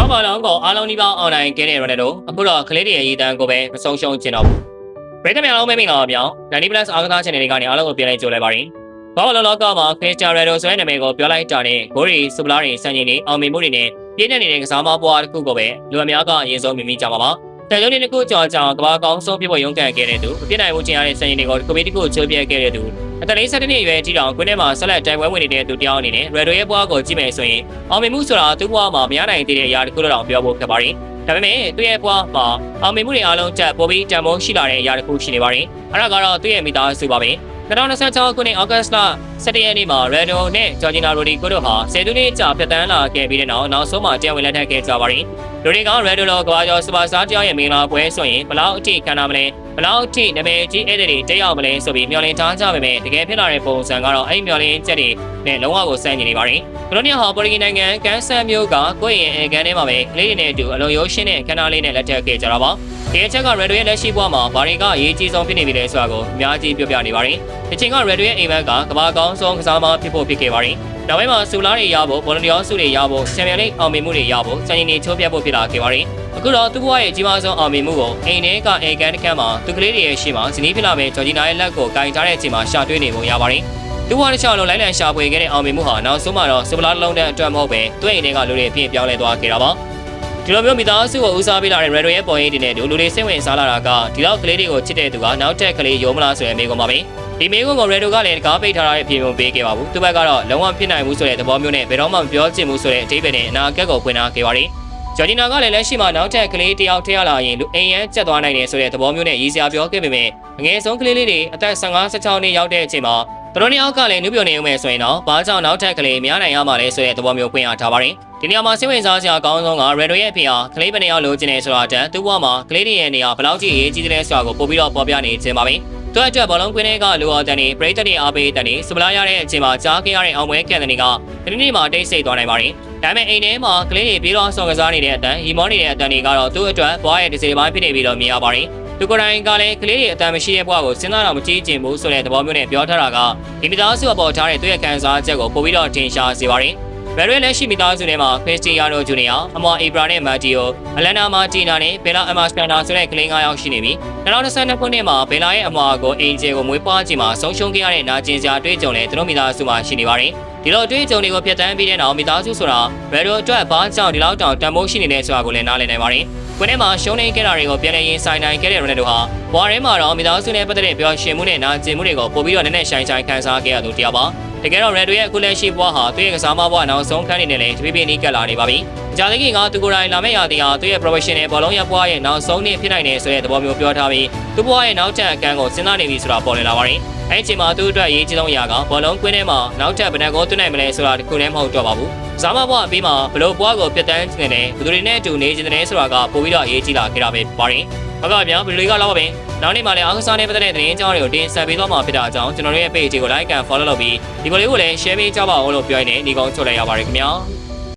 ဘောပါလုံးကိုအားလုံးဒီပေါင်းအွန်လိုင်းကဲတဲ့ရတဲ့တို့အခုတော့ကလေးတွေရဲ့ရည်တန်းကိုပဲမဆုံးရှုံးကျင်တော့ဘူးပရိသတ်များလုံးမင်္ဂလာပါဗျာ90 plus အားကစား channel တွေကနေအားလုံးကိုပြန်လည်ကြိုလဲပါရစေဘောပါလုံးလောကမှာခရစ်စတီယာနိုဆိုတဲ့နာမည်ကိုပြောလိုက်တာနဲ့ဂိုးရီစူပလာတွေစံချိန်တွေအောင်မြင်မှုတွေနဲ့ပြည့်နေတဲ့ကစားမပွားတစ်ခုကိုပဲလူအများကအရင်ဆုံးမြင်မိကြပါပါတယ်လုံးတစ်ခုကြော်ကြောင်ကဘာကောင်းဆုံးပြဖို့ရုန်းကန်ခဲ့တဲ့သူပြည့်နိုင်မှုကျင်ရတဲ့စံချိန်တွေကိုကွန်ပျူတာကိုချိုးပြခဲ့တဲ့သူအတလေး7နှစ်အရွယ်ထိတောင်ကွင်းထဲမှာဆက်လက်တိုင်ပွဲဝင်နေတဲ့သူတယောက်အနေနဲ့ရေဒိုရဲ့ဘွားကိုကြည့်မယ်ဆိုရင်အောင်မြင်မှုဆိုတာသူ့ဘွားမှာမရနိုင်သေးတဲ့အရာတစ်ခုတော့ပြောဖို့ဖြစ်ပါတယ်ဒါပေမဲ့သူ့ရဲ့ဘွားမှာအောင်မြင်မှုတွေအားလုံးချက်ပေါ်ပြီးတန်ဖိုးရှိလာတဲ့အရာတစ်ခုရှိနေပါတယ်အဲ့ဒါကတော့သူ့ရဲ့မိသားစုပါပဲ2026ခုနှစ်ဩဂတ်စ်လ17ရက်နေ့မှာရေဒိုနဲ့ဂျော်ဂျီနာရိုဒီကိုတို့ဟာ10သူနှစ်ကြာဖြတ်တန်းလာခဲ့ပြီးတဲ့နောက်ဆုံးမှာတရားဝင်လက်ထပ်ခဲ့ကြပါတယ်လူတွေကရေဒိုလောကဘာကျော်စပါစားတရားရဲ့မင်္ဂလာပွဲဆိုရင်ဘလောက်အထိခံရမလဲဘလောက်အထိနာမည်ကြီးဧည့်သည်တွေတက်ရောက်မလဲဆိုပြီးမျှော်လင့်ထားကြပေမဲ့တကယ်ဖြစ်လာတဲ့ပုံစံကတော့အဲ့မျှော်လင့်ချက်တွေနဲ့လုံးဝကိုစမ်းနေနေပါတယ်ကလိုနီယာဟာပေါ်တူဂီနိုင်ငံကန်ဆန်မြို့ကကိုယ့်ရဲ့ကန်ထဲမှာပဲကလေးတွေနဲ့အတူအလုံးရိုးရှင်းတဲ့ခန္ဓာလေးနဲ့လက်ထပ်ခဲ့ကြတာပါဒီအချက်ကရေဒိုရဲ့လက်ရှိဘဝမှာဘာတွေကအရေးကြီးဆုံးဖြစ်နေပြီလဲဆိုတာကိုအများကြီးပြောပြနေပါတယ်ဒီချိန်ကရေဒိုရဲ့အိမ်မက်ကကဘာကောင်းဆုံးကစားမဖြစ်ဖို့ဖြစ်ခဲ့ပါတယ်နောက်ပိုင်းမှာစူလာတွေရဖို့ဘောလုံးတရားစုတွေရဖို့ချန်ပီယံလိအောင်မြင်မှုတွေရဖို့စံချိန်တွေချိုးပြဖို့ဖြစ်လာခဲ့ပါတယ်အခုတော့သူ့ဘဝရဲ့အကြီးမားဆုံးအောင်မြင်မှုကိုအိမ်ထဲကအေကန်တစ်ခန်းမှာသူကလေးတွေရဲ့ရှေ့မှာဇနီးဖြစ်လာမဲ့ဂျော်ဂျီနာရဲ့လက်ကိုကင်ထားတဲ့အချိန်မှာရှာတွေ့နေပုံရပါတယ်သူ့ဘဝတစ်ခြားလုံးလိုက်လံရှာဖွေခဲ့တဲ့အောင်မြင်မှုဟာနောက်ဆုံးမှာတော့စူပလာလုံးတဲ့အတွက်မဟုတ်ပဲသူ့အိမ်ထဲကလူတွေအဖြစ်ပြောင်းလဲသွားခဲ့တာပါဒီလိုမျိုးမိသားစုကိုဦးစားပေးလာတဲ့ရေဒိုရဲ့ပေါ်ရင်းတင်တဲ့လူတွေစိတ်ဝင်စားလာတာကဒီလောက်ကလေးတွေကိုချစ်တဲ့သူကနောက်ထပ်ကလေးရုံမလားဆိုတဲ့မေးခွန်းပါပဲဒီမေးခွန်းကိုရေဒိုကလည်းတကားပိတ်ထားတဲ့အပြေပုံပေးခဲ့ပါဘူးသူဘက်ကတော့လုံးဝဖြစ်နိုင်မှုဆိုတဲ့သဘောမျိုးနဲ့ဘယ်တော့မှမပြောချင်ဘူးဆိုတဲ့အတိတ်ပဲနဲ့အနာဂတ်ကိုဖွင့်ထားခဲ့ပါတယ်ဂျော်ဂျီနာကလည်းလက်ရှိမှာနောက်ထပ်ကလေးတယောက်ထည့်ရလာရင်လူအိမ်ရန်ကျက်သွားနိုင်တယ်ဆိုတဲ့သဘောမျိုးနဲ့ရည်စရာပြောခဲ့ပေမဲ့အငယ်ဆုံးကလေးလေးတွေအသက်15-16နှစ်ရောက်တဲ့အချိန်မှာသူတို့နှစ်ယောက်ကလည်းနှုတ်ပြနေဦးမယ်ဆိုရင်တော့ဘာကြောင့်နောက်ထပ်ကလေးများနိုင်ရမှာလဲဆိုတဲ့သဘောမျိုးဖွင့်ရထားပါတယ်ဒီနေရာမှာစိတ်ဝင်စားစရာအကောင်းဆုံးကရေဒိုရဲ့အဖေဟာကလေးပဲနှစ်ယောက်လိုချင်နေဆိုတာတန်းသူ့ဘဝမှာကလေးတွေရဲ့နေရာဘယ်လောက်ကြီးအရေးကြီးတယ်ဆိုတာကိုပို့ပြီးတော့ပေါ်ပြနေခြင်းပါပဲသူ့အတွက်ဘောလုံးကွင်းတွေကလူအော်တန်နေပရိသတ်တွေအားပေးတန်နေစပလာရတဲ့အချိန်မှာကြားခဲ့ရတဲ့အောင်ပွဲကန်တဲ့တွေကဒီနေ့မှာတိတ်ဆိတ်သွားနိုင်ပါတယ်ဒါပေမဲ့အိမ်ထဲမှာကလေးတွေပြေးတော့ဆော်ကစားနေတဲ့အတန်ဟီမောနေတဲ့အတန်တွေကတော့သူ့အတွက်ဘွားရဲ့တစ်စိပိုင်းဖြစ်နေပြီးတော့မြင်ရပါတယ်သူကိုယ်တိုင်ကလည်းကလေးတွေအတန်မရှိတဲ့ဘွားကိုစဉ်းစားတော့မကြည့်ကျင်ဘူးဆိုတဲ့သဘောမျိုးနဲ့ပြောထားတာကဒီမိသားစုအပေါ်ထားတဲ့သူ့ရဲ့ခံစားချက်ကိုပို့ပြီးတော့ထင်ရှားစေပါတယ်ဘယ်ရဲလက်ရှိမိသားစုထဲမှာခရစ်စတီယာနိုဂျူနီယာအမွာအေဘရာနဲ့မာတီယိုအလန်နာမာတီနာနဲ့ဘယ်လာအမစကန်နာဆိုတဲ့ကလေး9ယောက်ရှိနေပြီ2022ခုနှစ်မှာဘယ်လာရဲ့အမွာကိုအင်ဂျယ်ကိုမွေးဖွားခြင်းမှာဆုံးရှုံးခဲ့ရတဲ့နာကျင်စရာတွေ့ကြုံလဲသူတို့မိသားစုမှာရှိနေပါတယ်ဒီလိုတွေ့ကြုံတွေကိုဖျက်ဆီးပြီးတဲ့နောက်မိသားစုဆိုတာဘယ်လိုအတွက်ဘာကြောင့်ဒီလောက်တောင်တန်ဖိုးရှိနေလဲဆိုတာကိုလည်းနားလည်နိုင်ပါတယ်ကွင်းထဲမှာရှုံးနေခဲ့တာတွေကိုပြန်လည်ရင်ဆိုင်နိုင်ခဲ့တဲ့ရိုနယ်ဒိုဟာဘွားထဲမှာတော့မိသားစုနဲ့ပတ်သက်တဲ့ပျော်ရွှင်မှုနဲ့နာကျင်မှုတွေကိုပို့ပြီးတော့နည်းနည်းရှိုင်းခံစားခဲ့ရသူတယောက်ပါတကယ်တော့ရေဒိုရဲ့အခုလက်ရှိဘွားဟာသူ့ရဲ့ကစားမဘွားနောက်ဆုံးခန်းနေနဲ့လည်းတပိပိနီးကပ်လာနေပါပြီ။ကြာသခင်ကသူကိုယ်တိုင်လာမယ့်ရာသီဟာသူ့ရဲ့ professional ဘောလုံးရဘွားရဲ့နောက်ဆုံးနှစ်ဖြစ်နိုင်တယ်ဆိုတဲ့သဘောမျိုးပြောထားပြီးသူ့ဘွားရဲ့နောက်ထပ်အကန့်ကိုစဉ်းစားနေပြီဆိုတာပေါ်လွင်လာပါတယ်။အဲဒီအချိန်မှာသူ့အတွက်အရေးကြီးဆုံးအရာကဘောလုံးကွင်းထဲမှာနောက်ထပ်ဘယ်နှကိုသွင်းနိုင်မလဲဆိုတာတခုလည်းမဟုတ်တော့ပါဘူး။ကစားမဘွားအပြီးမှာဘလို့ဘွားကိုပြတ်တန်းနေတယ်ဘယ်သူတွေနဲ့အတူနေချင်တယ်ဆိုတာကပိုပြီးတော့အရေးကြီးလာခဲ့တာပဲပါတယ်။ဟုတ်ကဲ့ဗျာဗီဒီယိုလေးကလောက်ပါပဲ။နောက်နေ့မှလည်းအားကစားနဲ့ပတ်သက်တဲ့သတင်းအကြောင်းတွေကိုတင်ဆက်ပေးသွားမှာဖြစ်တာကြောင့်ကျွန်တော်တို့ရဲ့ page ကို like and follow လုပ်ပြီးဒီဗီဒီယိုလေးကိုလည်း share ပေးကြပါဦးလို့ပြောရင်းနဲ့ဒီကောင်ချုပ်လိုက်ရပါတယ်ခင်ဗျာ။